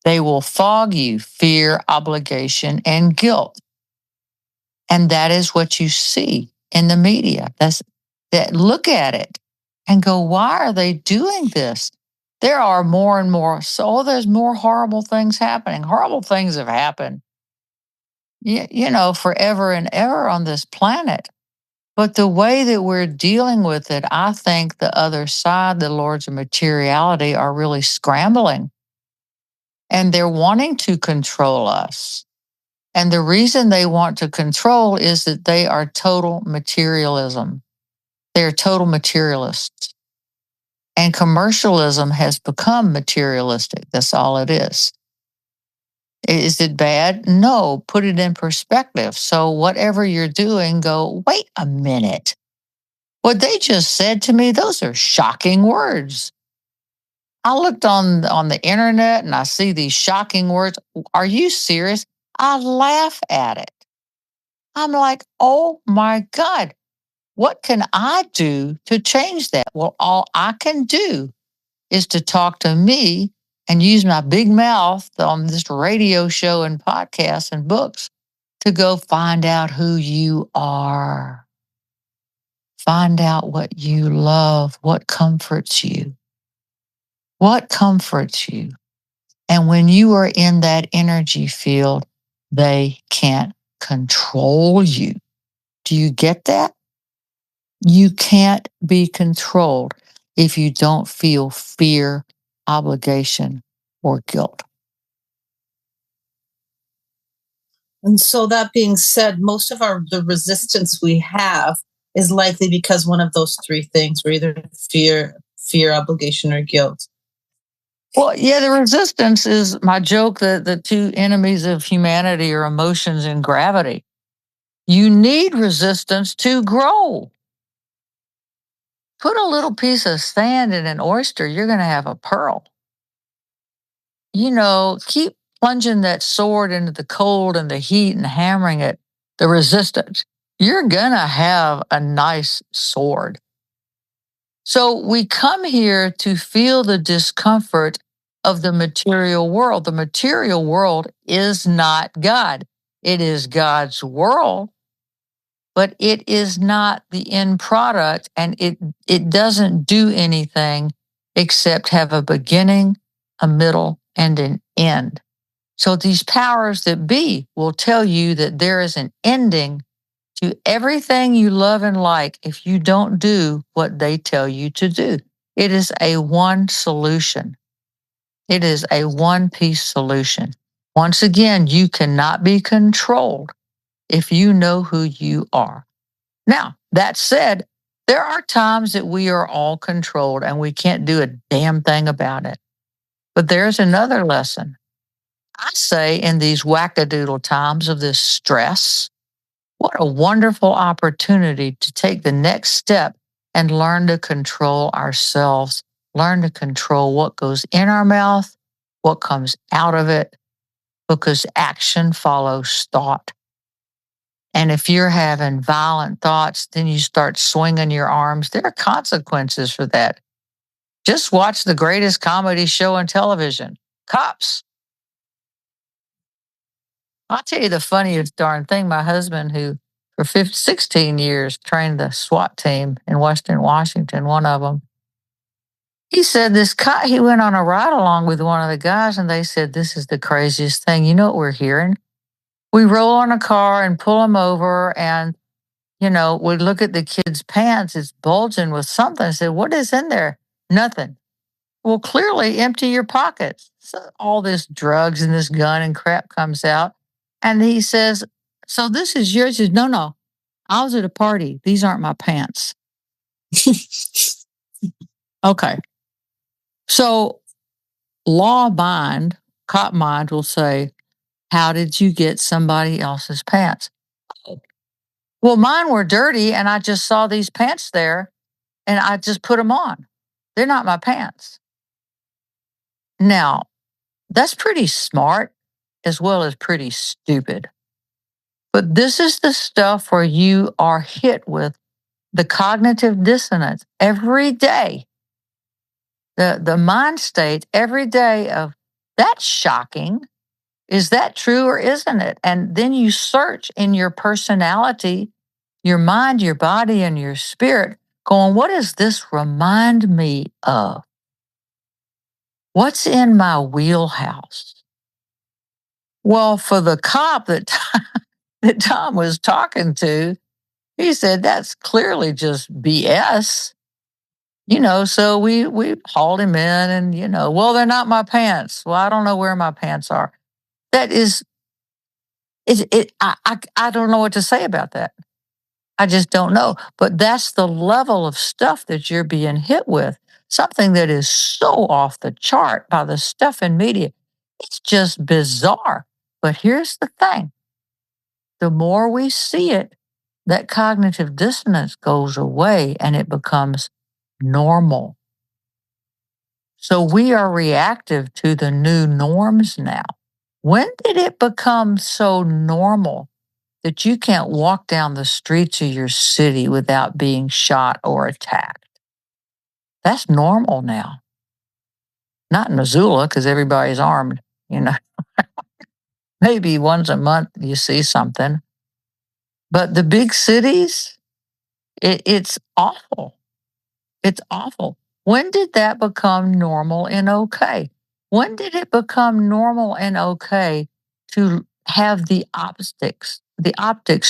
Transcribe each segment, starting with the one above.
They will fog you, fear, obligation, and guilt. And that is what you see in the media. That's that. Look at it and go, why are they doing this? There are more and more. So there's more horrible things happening. Horrible things have happened, forever and ever on this planet. But the way that we're dealing with it, I think the other side, the lords of materiality, are really scrambling and they're wanting to control us. And the reason they want to control is that they are total materialism. They're total materialists. And commercialism has become materialistic. That's all it is. Is it bad? No, put it in perspective. So, whatever you're doing, go, wait a minute. What they just said to me, those are shocking words. I looked on the internet and I see these shocking words. Are you serious? I laugh at it. I'm like, oh my God, what can I do to change that? Well, all I can do is to talk to me and use my big mouth on this radio show and podcasts and books to go find out who you are. Find out what you love, what comforts you. What comforts you? And when you are in that energy field, they can't control you. Do you get that? You can't be controlled if you don't feel fear, obligation, or guilt. And so that being said, most of the resistance we have is likely because one of those three things, or either fear, obligation, or guilt. Well, yeah, the resistance is my joke that the two enemies of humanity are emotions and gravity. You need resistance to grow. Put a little piece of sand in an oyster, you're going to have a pearl. Keep plunging that sword into the cold and the heat and hammering it, the resistance. You're going to have a nice sword. So we come here to feel the discomfort of the material world. The material world is not God. It is God's world, but it is not the end product, and it doesn't do anything except have a beginning, a middle, and an end. So these powers that be will tell you that there is an ending to everything you love and like if you don't do what they tell you to do. It is a one solution. It is a one-piece solution. Once again, you cannot be controlled if you know who you are. Now, that said, there are times that we are all controlled and we can't do a damn thing about it. But there's another lesson. I say in these wackadoodle times of this stress, what a wonderful opportunity to take the next step and learn to control ourselves, learn to control what goes in our mouth, what comes out of it, because action follows thought. And if you're having violent thoughts, then you start swinging your arms. There are consequences for that. Just watch the greatest comedy show on television, Cops. I'll tell you the funniest darn thing. My husband, who for 16 years trained the SWAT team in Western Washington, one of them, he said he went on a ride along with one of the guys and they said, this is the craziest thing. You know what we're hearing? We roll on a car and pull them over and, we look at the kid's pants. It's bulging with something. I said, what is in there? Nothing. Well, clearly empty your pockets. So all this drugs and this gun and crap comes out. And he says, so this is yours? He says, no, I was at a party. These aren't my pants. Okay. So cop mind will say, how did you get somebody else's pants? Well, mine were dirty and I just saw these pants there and I just put them on. They're not my pants. Now, that's pretty smart as well as pretty stupid. But this is the stuff where you are hit with the cognitive dissonance every day. The mind state every day of That's shocking. Is that true or isn't it? And then you search in your personality, your mind, your body, and your spirit, going, what does this remind me of? What's in my wheelhouse? Well, for the cop that, that Tom was talking to, he said, that's clearly just BS. So we hauled him in and, well, they're not my pants. Well, I don't know where my pants are. That is, I don't know what to say about that. I just don't know. But that's the level of stuff that you're being hit with. Something that is so off the chart by the stuff in media. It's just bizarre. But here's the thing. The more we see it, that cognitive dissonance goes away and it becomes normal. So we are reactive to the new norms now. When did it become so normal that you can't walk down the streets of your city without being shot or attacked? That's normal now. Not in Missoula because everybody's armed, you know. Maybe once a month you see something. But the big cities, it's awful. It's awful. When did that become normal and okay? When did it become normal and okay to have the optics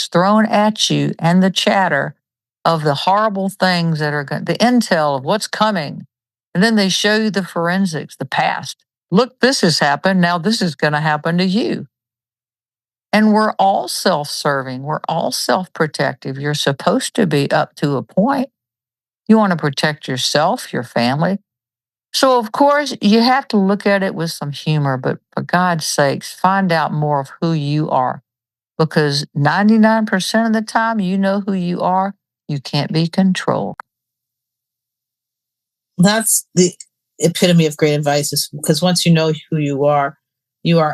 thrown at you and the chatter of the horrible things that are going, the intel of what's coming. And then they show you the forensics, the past. Look, this has happened. Now this is going to happen to you. And we're all self-serving. We're all self-protective. You're supposed to be up to a point. You want to protect yourself, your family. So, of course, you have to look at it with some humor, but for God's sakes, find out more of who you are. Because 99% of the time, you know who you are. You can't be controlled. That's the epitome of great advice, is because once you know who you are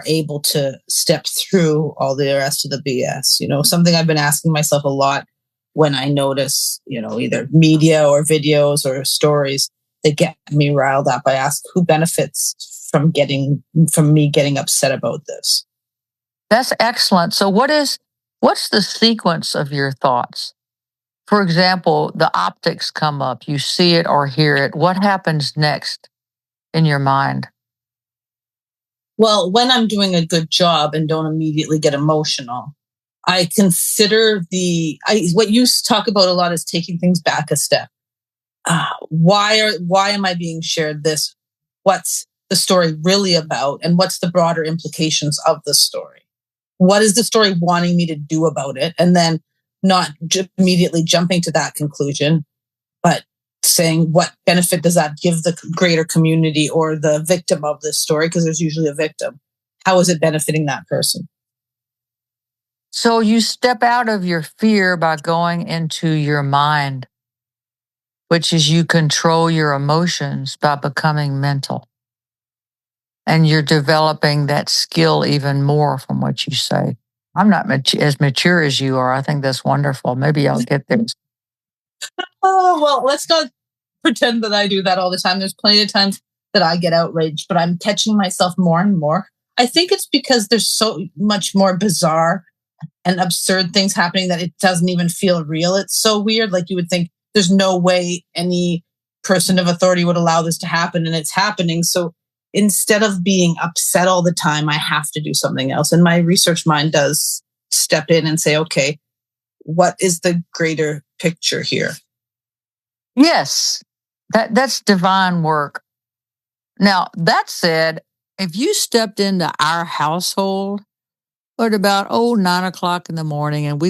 able to step through all the rest of the BS. Something I've been asking myself a lot when I notice, either media or videos or stories that get me riled up. I ask, who benefits from me getting upset about this? That's excellent. So what's the sequence of your thoughts? For example, the optics come up, you see it or hear it. What happens next in your mind? Well, when I'm doing a good job and don't immediately get emotional, I consider what you talk about a lot is taking things back a step. Why am I being shared this? What's the story really about? And what's the broader implications of the story? What is the story wanting me to do about it? And then not immediately jumping to that conclusion, but saying what benefit does that give the greater community or the victim of this story? Because there's usually a victim. How is it benefiting that person? So you step out of your fear by going into your mind, which is you control your emotions by becoming mental. And you're developing that skill even more from what you say. I'm not as mature as you are. I think that's wonderful. Maybe I'll get there. Oh, well, let's not pretend that I do that all the time. There's plenty of times that I get outraged, but I'm catching myself more and more. I think it's because there's so much more bizarre and absurd things happening that it doesn't even feel real. It's so weird. Like you would think there's no way any person of authority would allow this to happen, and it's happening. So instead of being upset all the time, I have to do something else. And my research mind does step in and say, okay, what is the greater picture here? Yes, that's divine work. Now, that said, if you stepped into our household at about 9 o'clock in the morning, and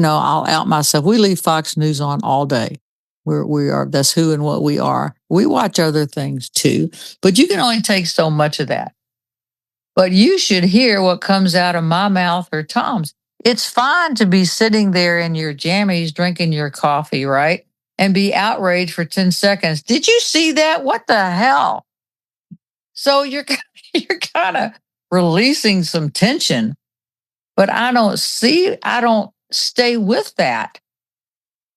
I'll out myself. We leave Fox News on all day. That's who and what we are. We watch other things too, but you can only take so much of that. But you should hear what comes out of my mouth or Tom's. It's fine to be sitting there in your jammies, drinking your coffee, right? And be outraged for 10 seconds. Did you see that? What the hell? So you're kind of releasing some tension, but I don't stay with that.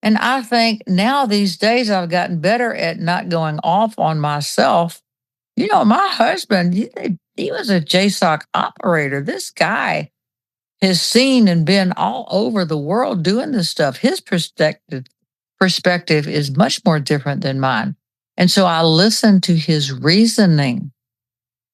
And I think now these days I've gotten better at not going off on myself My husband, he was a JSOC operator. This guy has seen and been all over the world doing this stuff. His perspective is much more different than mine. And so I listened to his reasoning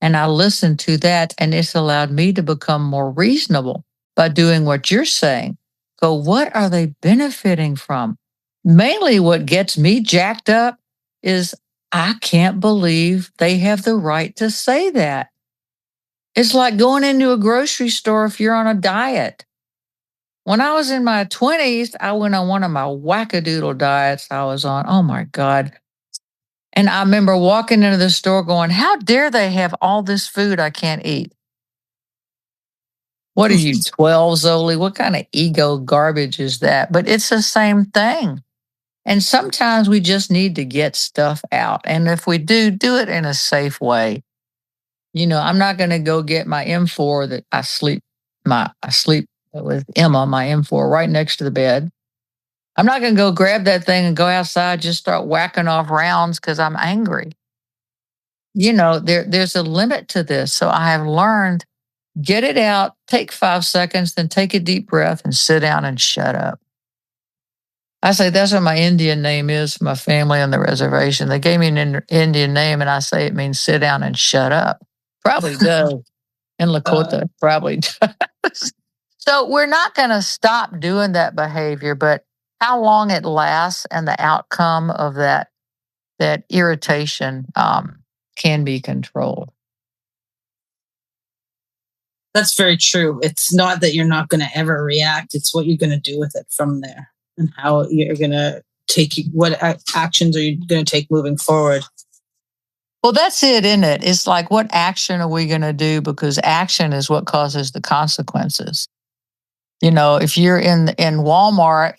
and I listened to that, and it's allowed me to become more reasonable by doing what you're saying. Go, what are they benefiting from? Mainly what gets me jacked up is I can't believe they have the right to say that. It's like going into a grocery store if you're on a diet. When I was in my 20s, I went on one of my wackadoodle diets I was on. Oh my God. And I remember walking into the store going, how dare they have all this food I can't eat? What are you, 12, Zoli? What kind of ego garbage is that? But it's the same thing. And sometimes we just need to get stuff out. And if we do it in a safe way. I'm not going to go get my M4 that I sleep with Emma, my M4, right next to the bed. I'm not going to go grab that thing and go outside, just start whacking off rounds because I'm angry. There's a limit to this. So I have learned, get it out, take 5 seconds, then take a deep breath and sit down and shut up. I say that's what my Indian name is for my family on the reservation. They gave me an Indian name, and I say it means sit down and shut up. Probably does. In Lakota, probably does. So we're not going to stop doing that behavior, but how long it lasts and the outcome of that irritation can be controlled. That's very true. It's not that you're not going to ever react. It's what you're going to do with it from there and how you're going to take, what actions are you going to take moving forward? Well, that's it, isn't it? It's like, what action are we going to do? Because action is what causes the consequences. If you're in Walmart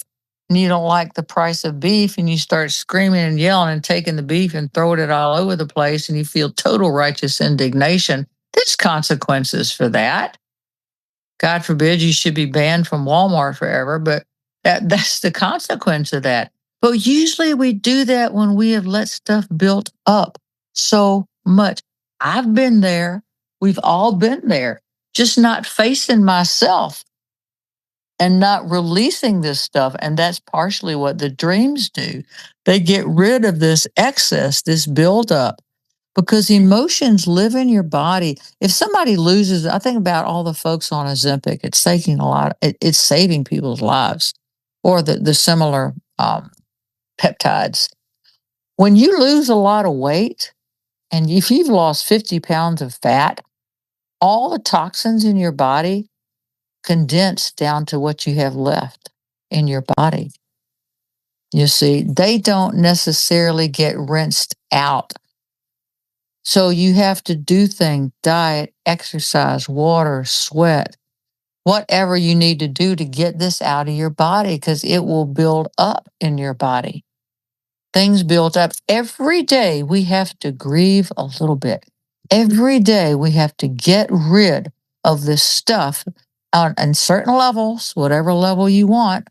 and you don't like the price of beef and you start screaming and yelling and taking the beef and throwing it all over the place and you feel total righteous indignation, there's consequences for that. God forbid you should be banned from Walmart forever, but that's the consequence of that. But usually we do that when we have let stuff build up so much. I've been there. We've all been there, just not facing myself and not releasing this stuff. And that's partially what the dreams do. They get rid of this excess, this buildup, because emotions live in your body. If somebody loses, I think about all the folks on Ozempic, it's taking a lot, it's saving people's lives, or the similar peptides. When you lose a lot of weight, and if you've lost 50 pounds of fat, all the toxins in your body condense down to what you have left in your body. You see, they don't necessarily get rinsed out. So you have to do things, diet, exercise, water, sweat, whatever you need to do to get this out of your body, because it will build up in your body. Things build up. Every day we have to grieve a little bit. Every day we have to get rid of this stuff on certain levels, whatever level you want,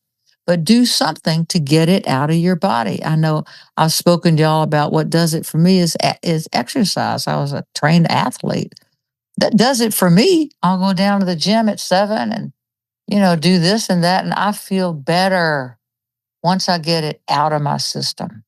but do something to get it out of your body. I know I've spoken to y'all about what does it for me is exercise. I was a trained athlete. That does it for me. I'll go down to the gym at 7 and, do this and that, and I feel better once I get it out of my system.